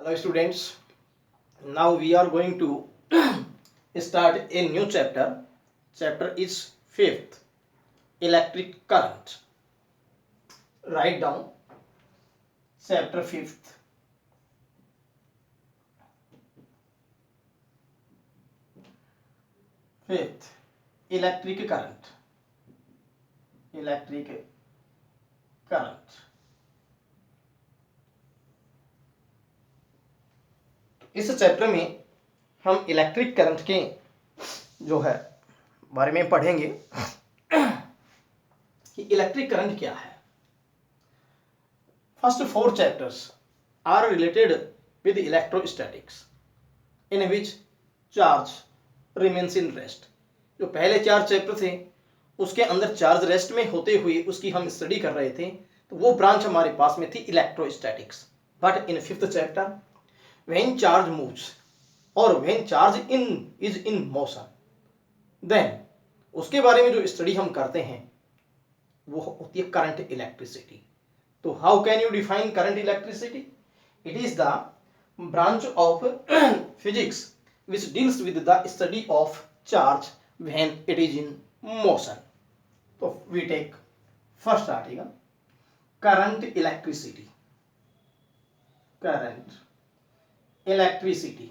Hello students, now we are going to start a new chapter. Chapter is 5th, electric current. Write down chapter 5th. Fifth, electric current. Electric current. इस chapter में हम electric current के जो है बारे में पढ़ेंगे कि इलेक्ट्रिक करंट क्या है. First four chapters are related with electrostatics, in which charge remains in rest. जो पहले 4 चैप्टर थे उसके अंदर चार्ज रेस्ट में होते हुए उसकी हम स्टडी कर रहे थे, तो वो ब्रांच हमारे पास में थी electrostatics. But in 5th chapter when charge moves or when charge is in motion, then उसके बारे में जो स्टडी हम करते हैं वो होती है करंट इलेक्ट्रिसिटी. तो how can you define current electricity? It is the branch of physics which deals with the study of charge when it is in motion. So we take first article, current electricity. Current electricity.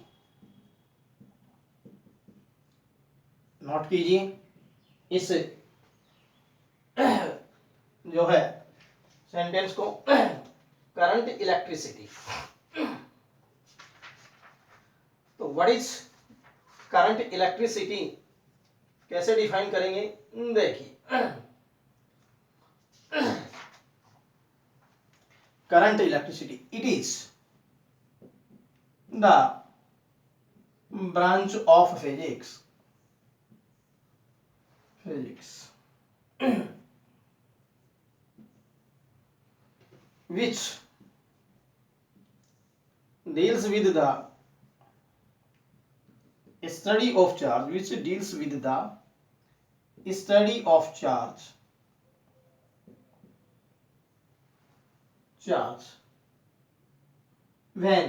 Note कीजिए इस जो है sentence को, current electricity. तो what is current electricity, कैसे define करेंगे? देखिए, current electricity it is the branch of physics which deals with the study of charge, which deals with the study of charge when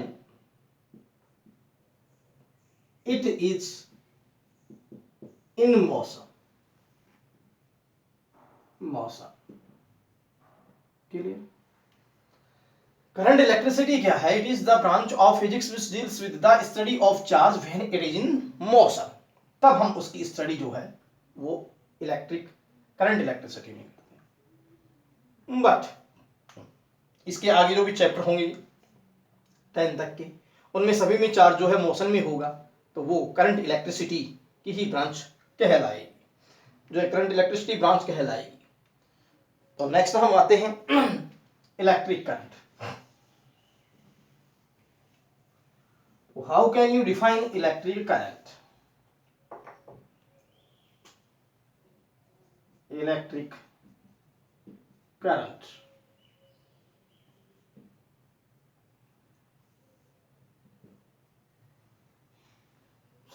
it is in motion. Clear? Current electricity क्या है? It is the branch of physics which deals with the study of charge when it is in motion. तब हम उसकी study जो है वो current electricity में करते हैं. बट इसके आगे जो भी चैप्टर होंगे 10 तक के, उनमें सभी में चार्ज जो है मोशन में होगा, तो वो करंट इलेक्ट्रिसिटी की ही ब्रांच कहलाएगी, जो है करंट इलेक्ट्रिसिटी ब्रांच कहलाएगी. तो नेक्स्ट हम आते हैं electric current. How can you define electric current? Electric current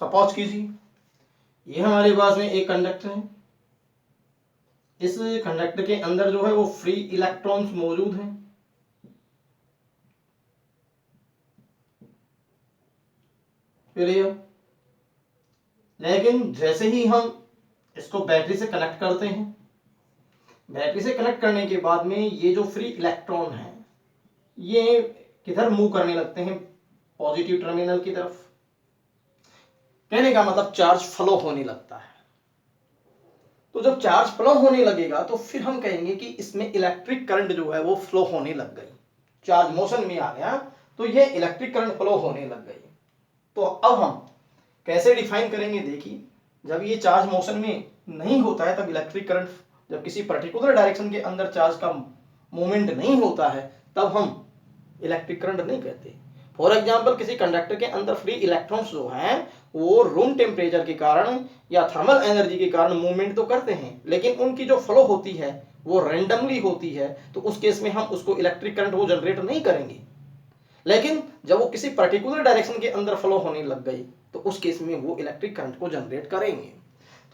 suppose कीजिए ये हमारे पास में एक कंडक्टर है. इस कंडक्टर के अंदर जो है वो फ्री इलेक्ट्रॉन्स मौजूद हैं. लेकिन जैसे ही हम इसको बैटरी से कनेक्ट करते हैं, बैटरी से कनेक्ट करने के बाद में ये जो फ्री इलेक्ट्रॉन है ये किधर मूव करने लगते हैं? पॉजिटिव टर्मिनल की तरफ. कहने का मतलब चार्ज फ्लो होने लगता है. तो जब चार्ज फ्लो होने लगेगा तो फिर हम कहेंगे कि इसमें इलेक्ट्रिक करंट जो है वो फ्लो होने लग गई. चार्ज मोशन में आ गया तो ये इलेक्ट्रिक करंट फ्लो होने लग गई. तो अब हम कैसे डिफाइन करेंगे? देखिए, जब ये चार्ज मोशन में नहीं होता है तब इलेक्ट्रिक करंट, जब किसी पर्टिकुलर डायरेक्शन के अंदर चार्ज का मूवमेंट नहीं होता है तब हम इलेक्ट्रिक करंट नहीं कहते. फॉर एग्जाम्पल, किसी कंडक्टर के अंदर फ्री इलेक्ट्रॉन्स जो हैं वो रूम टेम्परेचर के कारण या थर्मल एनर्जी के कारण मूवमेंट तो करते हैं, लेकिन उनकी जो फ्लो होती है वो रैंडमली होती है. तो उस केस में हम उसको इलेक्ट्रिक करंट वो जनरेट नहीं करेंगे. लेकिन जब वो किसी पर्टिकुलर डायरेक्शन के अंदर फ्लो होने लग गई तो उस केस में वो इलेक्ट्रिक करंट को जनरेट करेंगे.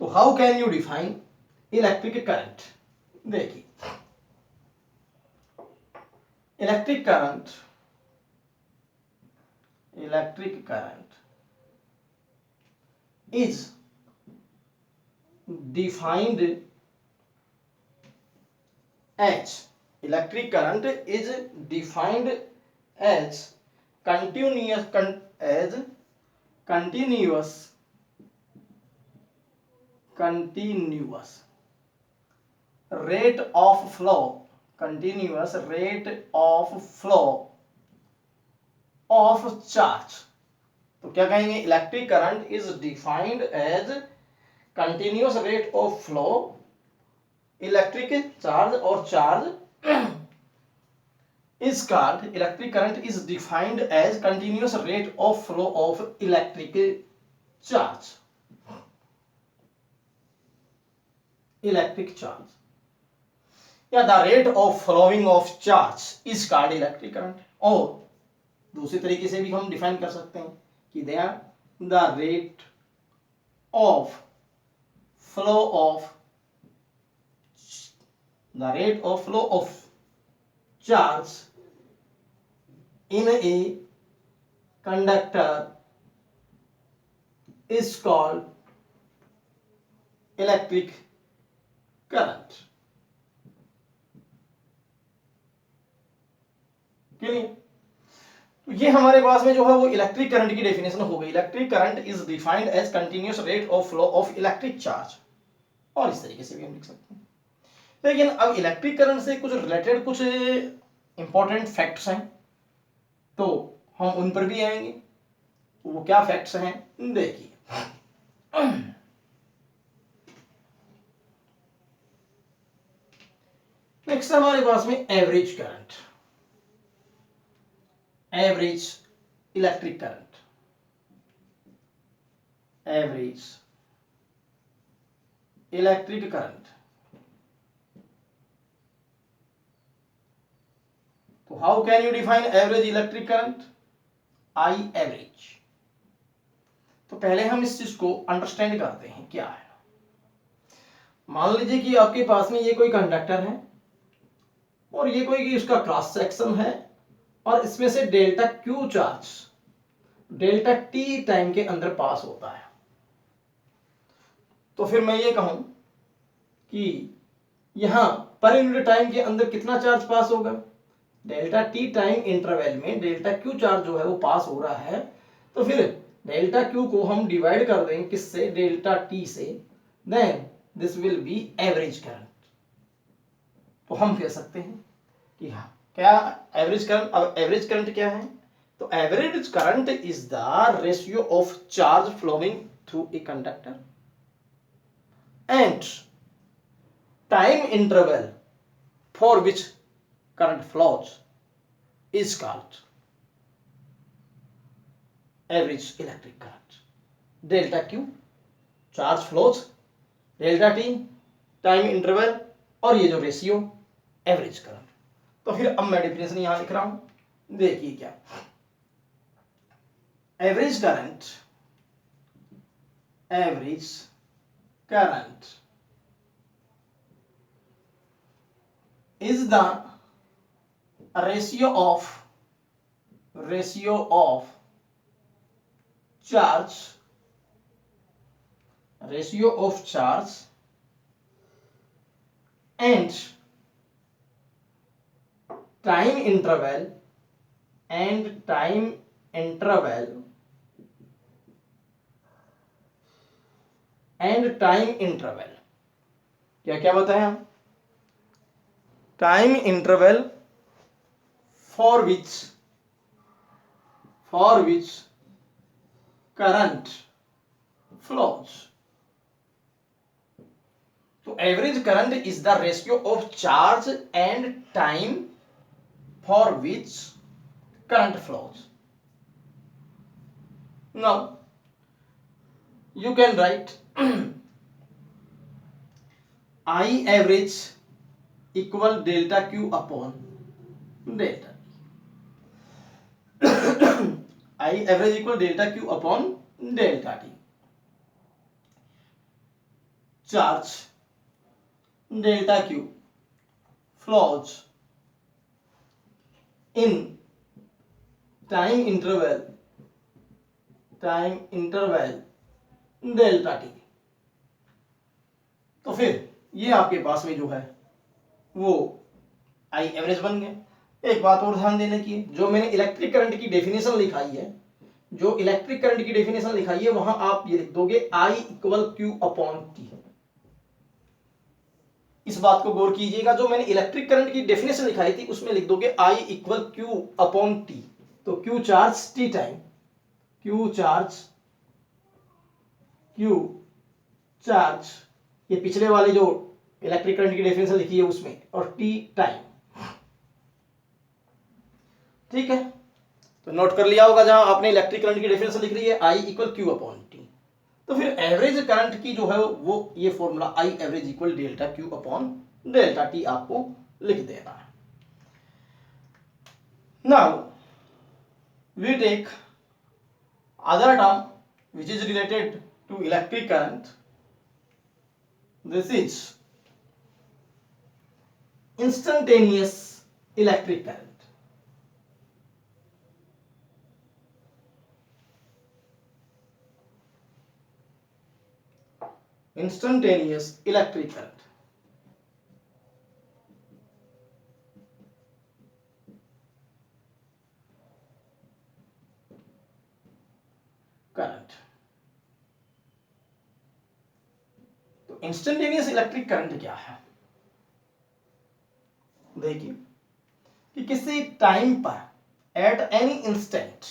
तो how can you define electric current? देखिए, electric current electric current is defined as electric current is defined as continuous rate of flow of charge। तो क्या कहेंगे, electric current is defined as continuous rate of flow electric charge, और charge is called electric current is defined as continuous rate of flow of electric charge या the rate of flowing of charge is called electric current। और दूसरे तरीके से भी हम define कर सकते हैं कि they are the rate of flow of charge in a conductor is called electric current। Clear? तो ये हमारे पास में जो है वो इलेक्ट्रिक करंट की डेफिनेशन हो गई। Electric current is defined as continuous rate of flow of electric charge, और इस तरीके से भी हम लिख सकते हैं। लेकिन अब इलेक्ट्रिक करंट से कुछ रिलेटेड कुछ इंपॉर्टेंट फैक्ट्स हैं, तो हम उन पर भी आएंगे। वो क्या फैक्ट्स हैं देखिए। नेक्स्ट हमारे पास में average current, average electric current, average electric current. तो how can you define average electric current? I average. तो पहले हम इस चीज को अंडरस्टैंड करते हैं क्या है। मान लीजिए कि आपके पास में ये कोई कंडक्टर है और ये कोई इसका क्रॉस सेक्शन है, और इसमें से delta Q charge delta T time के अंदर पास होता है। तो फिर मैं ये कहूं कि यहां पर यूनिट टाइम के अंदर कितना चार्ज पास होगा, डेल्टा टी टाइम इंटरवल में डेल्टा क्यू चार्ज जो है वो पास हो रहा है। तो फिर डेल्टा क्यू को हम डिवाइड कर देंगे किससे, डेल्टा टी से, then this will be average current. तो हम कह सकते हैं कि हाँ, क्या एवरेज करंट। अब एवरेज करंट क्या है? तो average current is the ratio of charge flowing through a conductor and time interval for which current flows is called average electric current। delta q charge flows, delta t time interval, और ये जो ratio average current. तो फिर अब मैं definition यहां लिख रहा हूं, देखिए क्या। Average current is the ratio of charge and time interval क्या क्या बताया हम? Time interval for which current flows। तो average current is the ratio of charge and time for which current flows. Now you can right I average equal delta Q upon delta I average equal delta q upon delta t। Charge delta q flows in time interval time interval delta T. तो फिर ये आपके पास में जो है वो I average बन गया। एक बात और ध्यान देने की, जो मैंने इलेक्ट्रिक करंट की डेफिनेशन लिखाई है, जो इलेक्ट्रिक करंट की डेफिनेशन लिखाई है वहां आप ये लिख दोगे आई इक्वल क्यू अपॉन टी। इस बात को गौर कीजिएगा, जो मैंने इलेक्ट्रिक करंट की डेफिनेशन लिखाई थी उसमें लिख दोगे आई इक्वल क्यू अपॉन टी। तो Q charge T time, Q charge ये पिछले वाले जो इलेक्ट्रिक करंट की डेफिनेशन लिखी है उसमें, और टी टाइम। ठीक है, तो नोट कर लिया होगा जहां आपने इलेक्ट्रिक करंट की डेफिनेशन लिख रही है I equal Q upon T. तो फिर एवरेज करंट की जो है वो ये formula I average equal delta Q upon delta T आपको लिख देना है। Now we take other term which is related to electric current. This is instantaneous electric current. Instantaneous electric current. Current. तो इंस्टेंटेनियस इलेक्ट्रिक करंट क्या है? देखिए कि किसी टाइम पर एट एनी इंस्टेंट,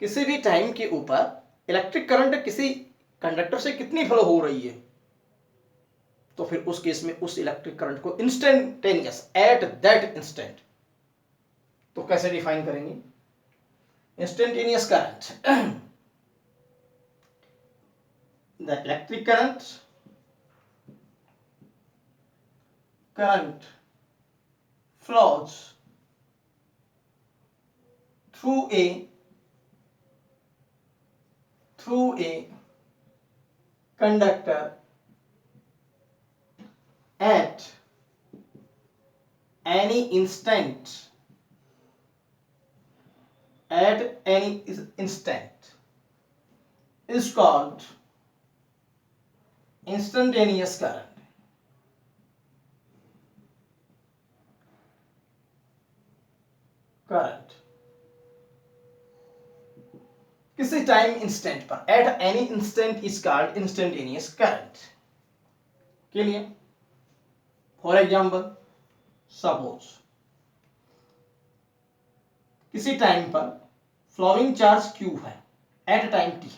किसी भी टाइम के ऊपर इलेक्ट्रिक करंट किसी कंडक्टर से कितनी फ्लो हो रही है, तो फिर उस केस में उस इलेक्ट्रिक करंट को इंस्टेंटेनियस एट दैट इंस्टेंट, तो कैसे डिफाइन करेंगे? Instantaneous current, the electric current flows through a conductor at any instant is called instantaneous current. किसी टाइम इंस्टेंट पर at any instant is called instantaneous current के लिए। For example, suppose किसी time पर flowing charge Q है at time T,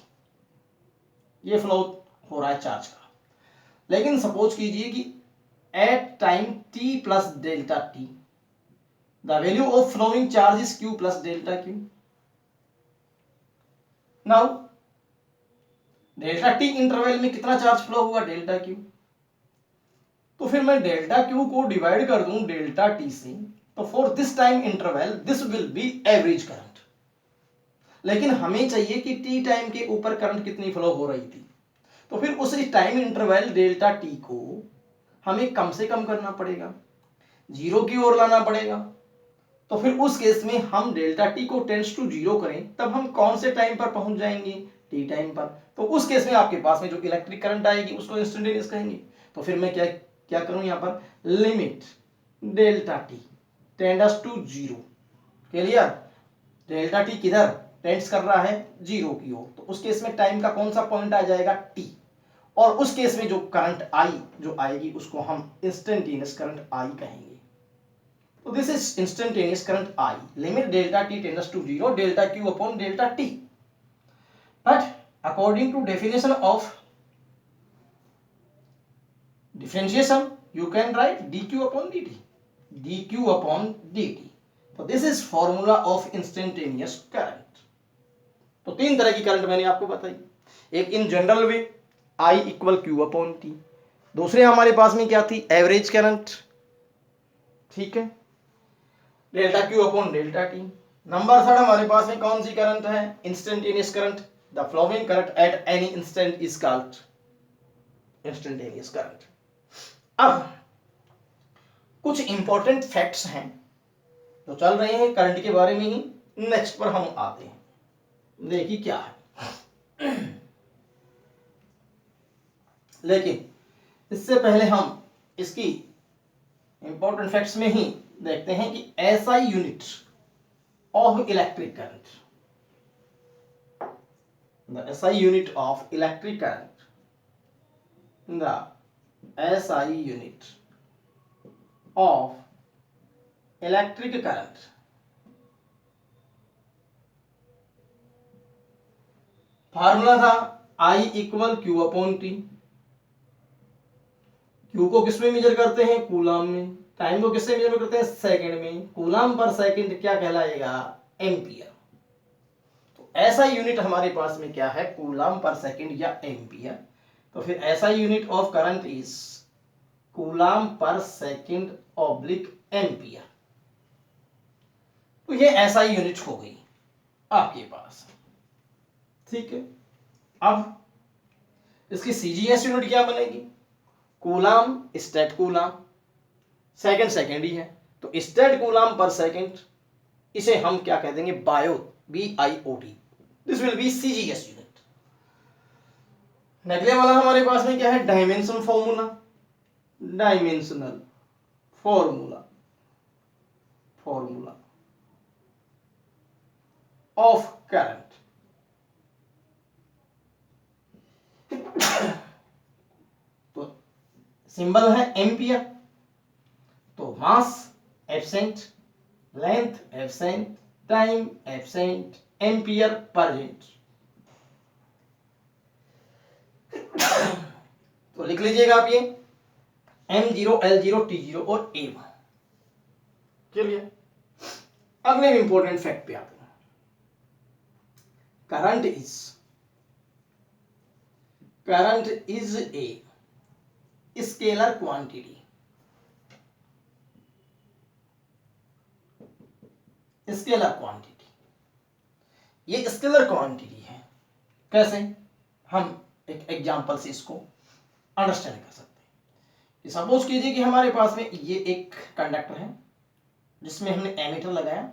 ये flow हो रहा है चार्ज का, लेकिन सपोज कीजिए कि at time T plus delta T the value of flowing charge is Q plus delta Q. Now delta T interval में कितना चार्ज फ्लो हुआ? Delta Q. तो फिर मैं डेल्टा क्यू को डिवाइड कर दूं डेल्टा टी से, तो for this time interval this will be average current. लेकिन हमें चाहिए कि टी टाइम के ऊपर करंट कितनी फ्लो हो रही थी, तो फिर उस टाइम इंटरवल डेल्टा टी को हमें कम से कम करना पड़ेगा, जीरो की ओर लाना पड़ेगा। तो फिर उस केस में हम डेल्टा टी को टेंड्स टू जीरो करें, तब हम कौन से टाइम पर पहुंच जाएंगे? टी टाइम पर। तो उस केस में आपके पास में जो इलेक्ट्रिक करंट आएगी उसको इंस्टेंटेनियस कहेंगे। तो फिर मैं क्या क्या करूं यहां पर? Limit delta T tends to zero. Clear? Delta T किधर टेंड्स कर रहा है? जीरो की ओर। तो उस केस में टाइम का कौन सा पॉइंट आ जाएगा? टी। और उस केस में जो करंट आई जो आएगी उसको हम इंस्टेंटेनियस करंट आई कहेंगे। So this is instantaneous current I. Limit delta t tends to 0, delta q upon delta t. But according to definition of differentiation, you can write dq upon dt. dq upon dt. So this is formula of instantaneous current. तो तीन तरह की current मैंने आपको बताई। एक in general way I equal Q upon T, दूसरे हमारे पास में क्या थी? Average current. ठीक है, delta Q upon delta T. Number third हमारे पास में कौन सी करंट है? Instantaneous current. The flowing current eight any instant is called instantaneous current. अब कुछ इंपॉर्टेंट फैक्ट्स हैं जो चल रहे हैं करंट के बारे में ही, नेक्स्ट पर हम आते हैं। देखिए क्या है। लेकिन इससे पहले हम इसकी इंपॉर्टेंट फैक्ट्स में ही देखते हैं कि SI unit of electric current, the SI unit of electric current, the SI unit of electric current formula था I equal Q upon T. Q को किस में मेजर करते हैं? कूलाम में। टाइम को किससे मेजर करते हैं? सेकंड में। कूलाम पर सेकंड क्या कहलाएगा? एम्पियर। तो ऐसा यूनिट हमारे पास में क्या है? कूलाम पर सेकंड या एम्पियर। तो फिर ऐसा unit of current is coulomb पर सेकंड ऑब्लिक एम्पियर। तो ये ऐसा यूनिट हो गई आपके पास, ठीक है। अब इसकी सीजीएस यूनिट क्या बनेगी? Coulomb statcoulomb, second second ही है, तो स्टेट कूलाम पर सेकंड, इसे हम क्या कह देंगे? Bio, BIOT। This will B CGS unit. अगले वाला हमारे पास में क्या है? Dimension formula, dimensional formula, formula of current. तो सिंबल है एम्पियर, तो मास absent, length absent, time absent, ampere per unit. तो लिख लीजिएगा आप ये M0, L0, T0 और A1। चलिए अगले इंपॉर्टेंट फैक्ट पे आते हैं। Current is a scalar quantity. Scalar quantity, ये स्केलर क्वांटिटी है। कैसे? हम एक एग्जांपल से इसको अंडरस्टैंड कर सकते हैं कि सपोज कीजिए कि हमारे पास में ये एक कंडक्टर है जिसमें हमने एमीटर लगाया,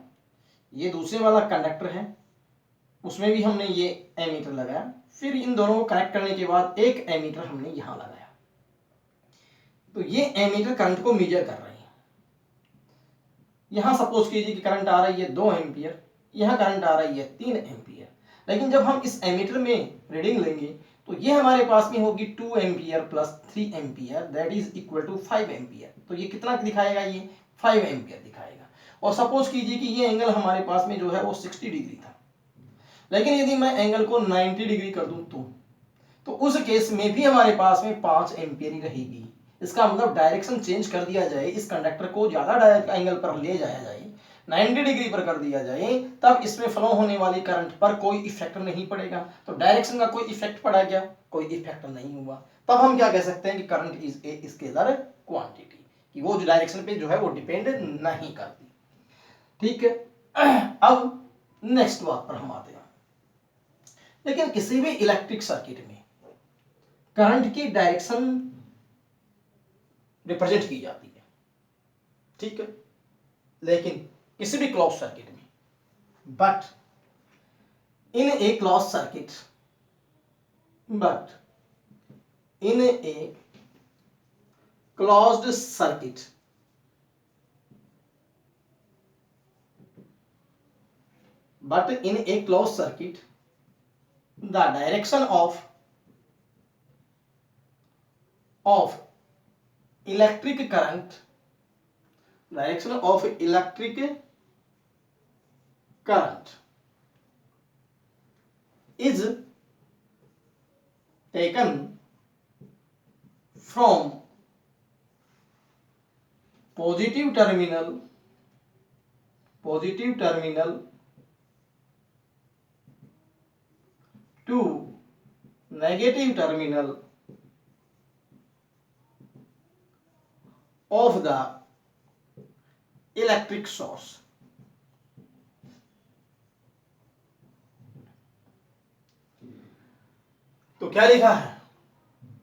ये दूसरे वाला कंडक्टर है उसमें भी हमने ये एमीटर लगाया, फिर इन दोनों को कनेक्ट करने के बाद एक एमीटर हमने यहां लगाया। तो ये एमीटर करंट को मेजर कर रहे हैं। यहां सपोज कीजिए कि करंट आ रही है 2 एम्पियर, यहां करंट आ रही है 3 एम्पियर। लेकिन जब हम इस एमीटर में रीडिंग लेंगे तो ये हमारे पास में होगी 2 ampere plus 3 ampere, that is equal to 5 ampere. तो ये कितना दिखाएगा? ये 5 एम्पियर दिखाएगा। और सपोज कीजिए कि ये एंगल हमारे पास में जो है वो 60 डिग्री था, लेकिन यदि मैं एंगल को 90 डिग्री कर दूं तो उस केस में भी हमारे पास में 5 एम्पियर ही रहेगी। इसका मतलब डायरेक्शन चेंज कर दिया जाए, इस कंडक्टर को ज्यादा डायरेक्ट एंगल पर ले जाया जाए, 90 डिग्री पर कर दिया जाए, तब इसमें फ्लो होने वाली करंट पर कोई इफेक्ट नहीं पड़ेगा। तो डायरेक्शन का कोई इफेक्ट पड़ा क्या? कोई इफेक्ट नहीं हुआ। तब हम क्या कह सकते हैं कि current is a scalar quantity, कि वो जो डायरेक्शन पे जो है वो डिपेंड नहीं करती, ठीक है। अब नेक्स्ट बात पर हम आते हैं। लेकिन किसी भी इलेक्ट्रिक सर्किट में करंट की डायरेक्शन रिप्रेजेंट की जाती है, ठीक है, लेकिन किसी भी क्लोज सर्किट में, but in A close circuit, closed circuit the direction of electric current is taken from positive terminal to negative terminal of the electric source. तो क्या लिखा है?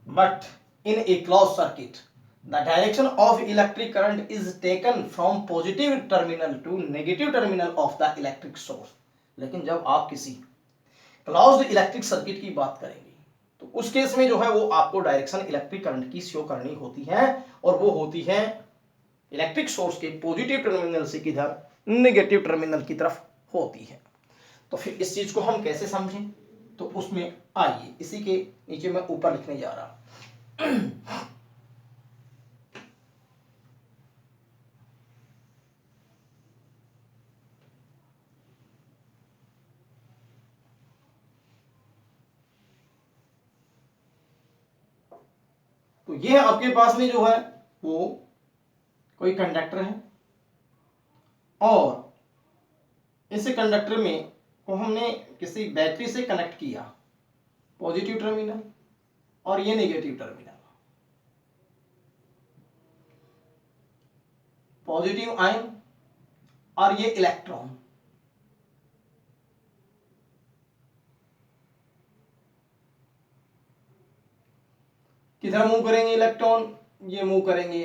But in A close circuit the direction of electric current is taken from positive terminal to negative terminal of the electric source. लेकिन जब आप किसी closed electric circuit की बात करेंगे तो उस केस में जो है वो आपको डायरेक्शन इलेक्ट्रिक करंट की शो करनी होती है और वो होती है इलेक्ट्रिक सोर्स के पॉजिटिव टर्मिनल से किधर, नेगेटिव टर्मिनल की तरफ होती है। तो फिर इस चीज को हम कैसे समझें, तो उसमें आइए इसी के नीचे मैं ऊपर लिखने जा रहा हूं। तो ये आपके पास में जो है वो कोई कंडक्टर है और इस कंडक्टर में को हमने किसी बैटरी से कनेक्ट किया, पॉजिटिव टर्मिनल और ये नेगेटिव टर्मिनल, पॉजिटिव आयन और ये इलेक्ट्रॉन। किधर मूव करेंगे इलेक्ट्रॉन, ये मूव करेंगे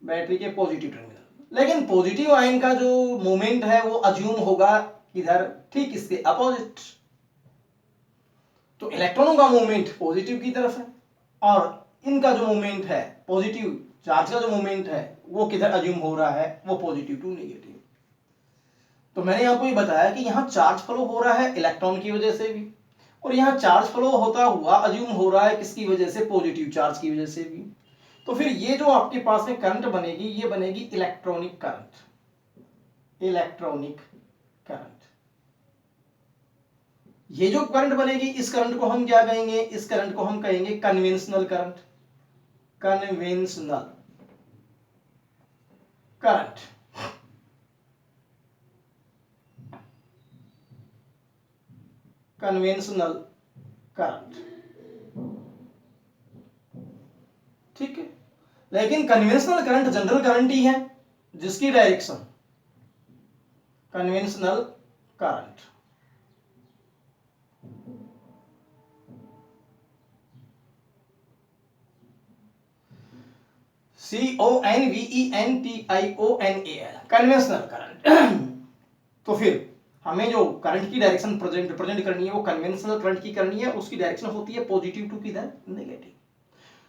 बैटरी के पॉजिटिव टर्मिनल। लेकिन पॉजिटिव आयन का जो मोमेंट है वो अज्यूम होगा किधर, ठीक इसके अपोजिट। तो इलेक्ट्रॉनों का मूवमेंट पॉजिटिव की तरफ है और इनका जो मूवमेंट है, पॉजिटिव चार्ज का जो मूवमेंट है वो किधर अज्यूम हो रहा है, वो पॉजिटिव टू नेगेटिव। तो मैंने आपको ये बताया कि यहाँ चार्ज फ्लो हो रहा है इलेक्ट्रॉन की वजह से भी, और यहाँ चार्ज फ्लो होता हुआ अज्यूम हो रहा है किसकी वजह से, पॉजिटिव चार्ज की वजह से भी। तो फिर ये जो आपके पास में करंट बनेगी ये बनेगी इलेक्ट्रॉनिक करंट, इलेक्ट्रॉनिक करंट। ये जो करंट बनेगी इस करंट को हम क्या कहेंगे, इस करंट को हम कहेंगे conventional current, conventional current. Conventional current, ठीक है। लेकिन कन्वेंशनल करंट जनरल करंट ही है जिसकी direction, conventional current CONVENTIONAL, conventional current. तो फिर हमें जो करंट की डायरेक्शन रिप्रेजेंट करनी है वो कन्वेंशनल करंट की करनी है, उसकी डायरेक्शन होती है पॉजिटिव टू किधर, नेगेटिव।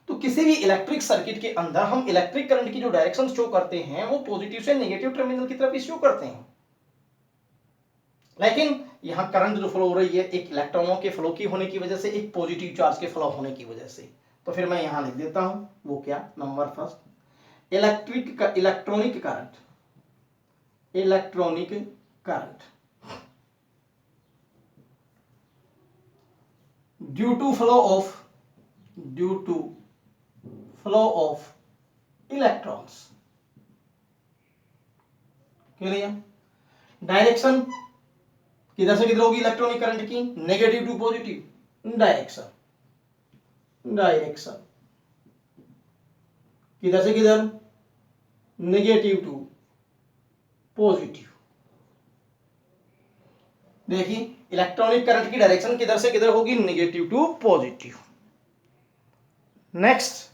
तो किसी भी इलेक्ट्रिक सर्किट के अंदर हम इलेक्ट्रिक करंट की जो डायरेक्शन शो करते हैं वो पॉजिटिव से नेगेटिव टर्मिनल की तरफ शो करते हैं। लेकिन यहां करंट जो फ्लो हो रही है एक इलेक्ट्रॉनों के फ्लो की होने की वजह से, एक पॉजिटिव चार्ज के फ्लो होने की वजह से। तो फिर मैं यहां लिख देता हूं वो क्या, number first electronic current, electronic current due to flow of electrons. Clear. Direction किधर से किधर होगी इलेक्ट्रॉनिक करंट की, नेगेटिव टू पॉजिटिव। डायरेक्शन किधर से किधर, नेगेटिव टू पॉजिटिव। देखिए इलेक्ट्रॉनिक करंट की डायरेक्शन किधर से किधर होगी, नेगेटिव टू पॉजिटिव। नेक्स्ट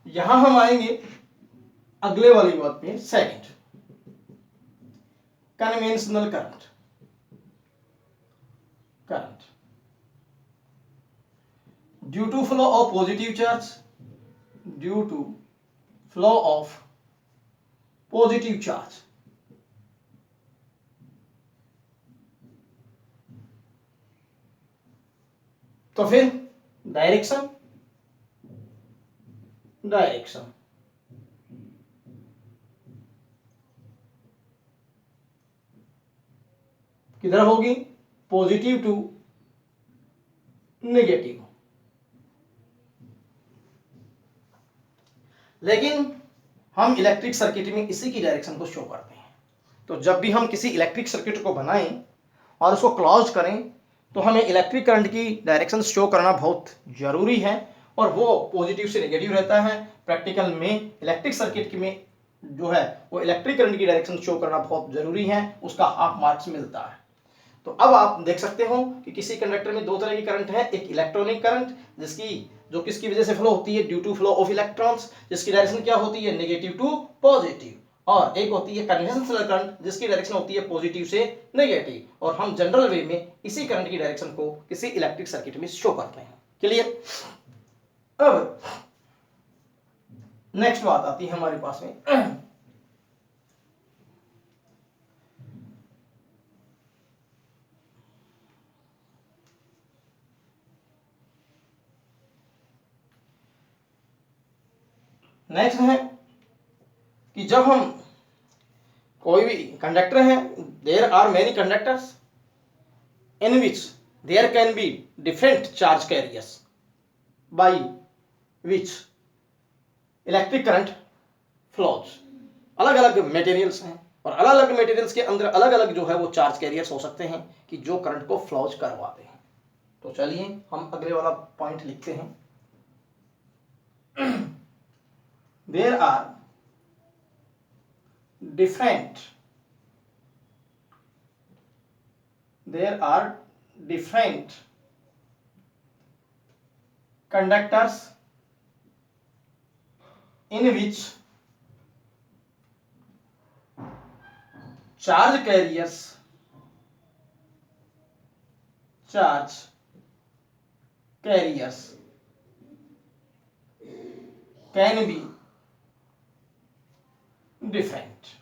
यहां हम आएंगे अगले वाली बात पे, second conventional current due to flow of positive charge, due to flow of positive charge. तो फिर डायरेक्शन किधर होगी, पॉजिटिव टू नेगेटिव। लेकिन हम इलेक्ट्रिक सर्किट में इसी की डायरेक्शन को शो करते हैं। तो जब भी हम किसी इलेक्ट्रिक सर्किट को बनाएं और उसको क्लोज करें तो हमें इलेक्ट्रिक करंट की डायरेक्शन शो करना बहुत जरूरी है, और वो पॉजिटिव से नेगेटिव रहता है। प्रैक्टिकल में इलेक्ट्रिक सर्किट में जो है वो इलेक्ट्रिक करंट की डायरेक्शन शो करना बहुत जरूरी है, उसका हाफ मार्क्स मिलता है। तो अब आप देख सकते हो कि किसी कंडक्टर में दो तरह की करंट है, एक इलेक्ट्रॉनिक करंट जो किसकी वजह से फ्लो होती है, due to flow of electrons, जिसकी डायरेक्शन क्या होती है, नेगेटिव टू पॉजिटिव। और एक होती है कन्वेंशनल करंट जिसकी डायरेक्शन होती है पॉजिटिव से नेगेटिव, और हम जनरल वे में इसी करंट की डायरेक्शन को किसी इलेक्ट्रिक सर्किट में शो करते हैं। क्लियर? अब नेक्स्ट बात आती है हमारे पास में नेक्स्ट है कि जब हम कोई भी कंडक्टर है, there are many conductors in which there can be different charge carriers by which electric current flows. अलग अलग मटेरियल्स हैं और अलग अलग मटेरियल्स के अंदर अलग अलग जो है वो चार्ज कैरियर्स हो सकते हैं कि जो करंट को फ्लोज करवाते हैं। तो चलिए हम अगले वाला पॉइंट लिखते हैं। There are different conductors in which charge carriers can be different.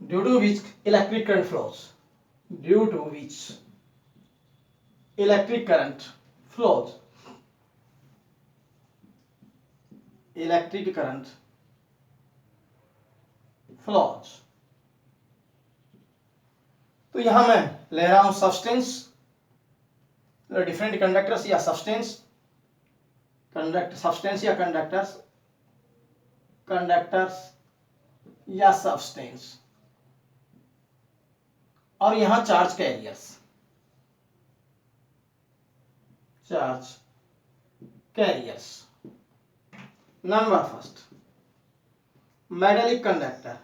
Due to which electric current flows. Due to which electric current flows. Electric current flows. तो यहां मैं ले रहा हूं सब्सटेंस, डिफरेंट कंडक्टर्स या सब्सटेंस या कंडक्टर्स या substance, और यहां charge carriers. Number first, metallic conductor.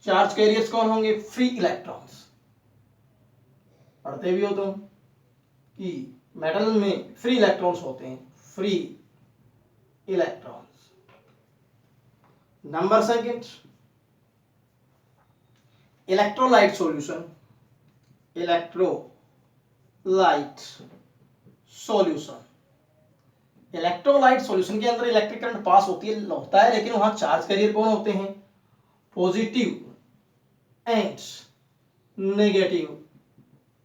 Charge carriers कौन होंगे? Free electrons. पढ़ते भी हो तुम कि मेटल में फ्री इलेक्ट्रॉन्स होते हैं, free electrons. Number second, electrolyte solution. Electrolyte solution के अंदर इलेक्ट्रिक करंट पास होता है, लेकिन वहां चार्ज कैरियर कौन होते हैं? Positive and negative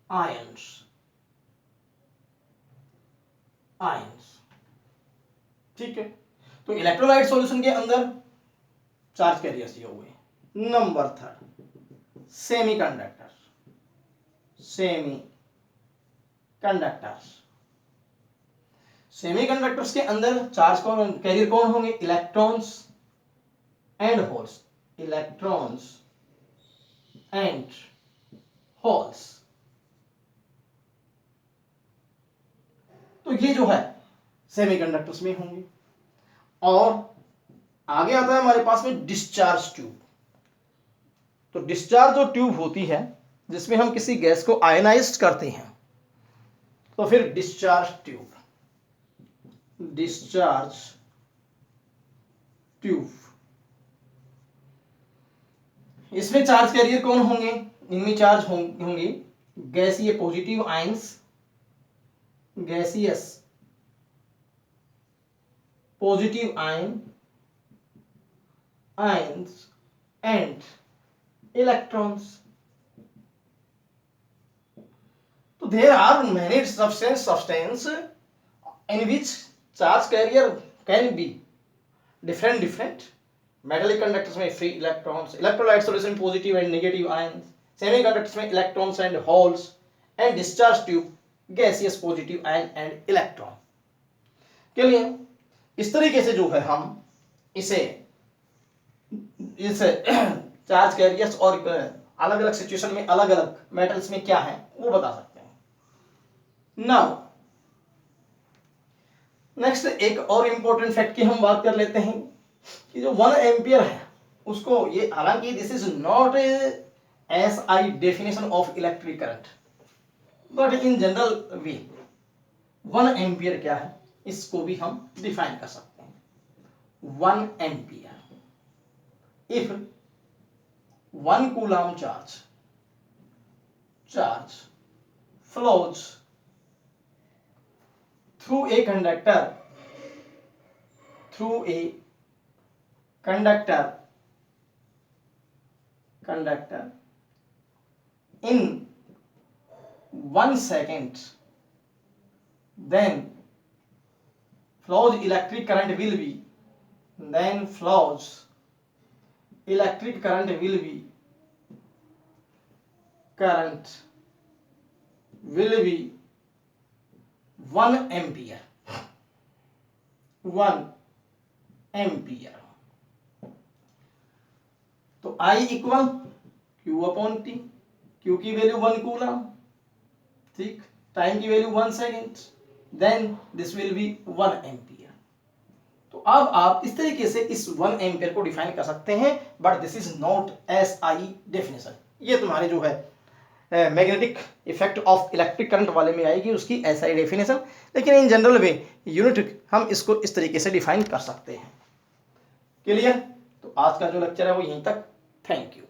ions. ठीक है, तो इलेक्ट्रोलाइट सॉल्यूशन के अंदर चार्ज कैरियर्स ये हुए। नंबर थर्ड, सेमीकंडक्टर्स के अंदर चार्ज कैरियर कौन होंगे? Electrons and holes. तो ये जो है सेमीकंडक्टर्स में होंगे। और आगे आता है हमारे पास में डिस्चार्ज ट्यूब। तो डिस्चार्ज जो ट्यूब होती है जिसमें हम किसी गैस को आयनाइज करते हैं, तो फिर डिस्चार्ज ट्यूब। इसमें चार्ज कैरियर कौन होंगे? इनमें चार्ज होंगे गैसीय positive ions, gaseous positive ions and electrons. तो there are many substance in which charge carrier can be different. Metallic conductors में free electrons, electrolyte solution positive and negative ions, semiconductors में electrons and holes, and discharge tube gaseous positive ion and electron. के लिए इस तरीके से जो है हम इसे चार्ज कैरियर्स और अलग अलग सिचुएशन में अलग अलग मेटल्स में क्या है वो बता सकते हैं। नाउ नेक्स्ट एक और इंपॉर्टेंट फैक्ट की हम बात कर लेते हैं कि जो 1 एम्पियर है उसको ये, हालांकि this is not SI definition of electric current, but in general way 1 ampere क्या है इसको भी हम डिफाइन कर सकते हैं। 1 ampere if 1 coulomb charge flows through a conductor in 1 second, then flows electric current will be 1 ampere. 1 ampere तो I equal Q upon T, Q की वैल्यू 1 कूलम, ठीक, टाइम की वैल्यू 1 second, then this will be 1 ampere. तो अब आप इस तरीके से इस 1 एम्पियर को डिफाइन कर सकते हैं, but this is not SI definition. ये तुम्हारे जो है magnetic effect of electric current वाले में आएगी उसकी SI डेफिनेशन, लेकिन इन जनरल वे यूनिट हम इसको इस तरीके से डिफाइन कर सकते हैं। क्लियर? तो आज का जो लेक्चर है वो यहीं तक। Thank you.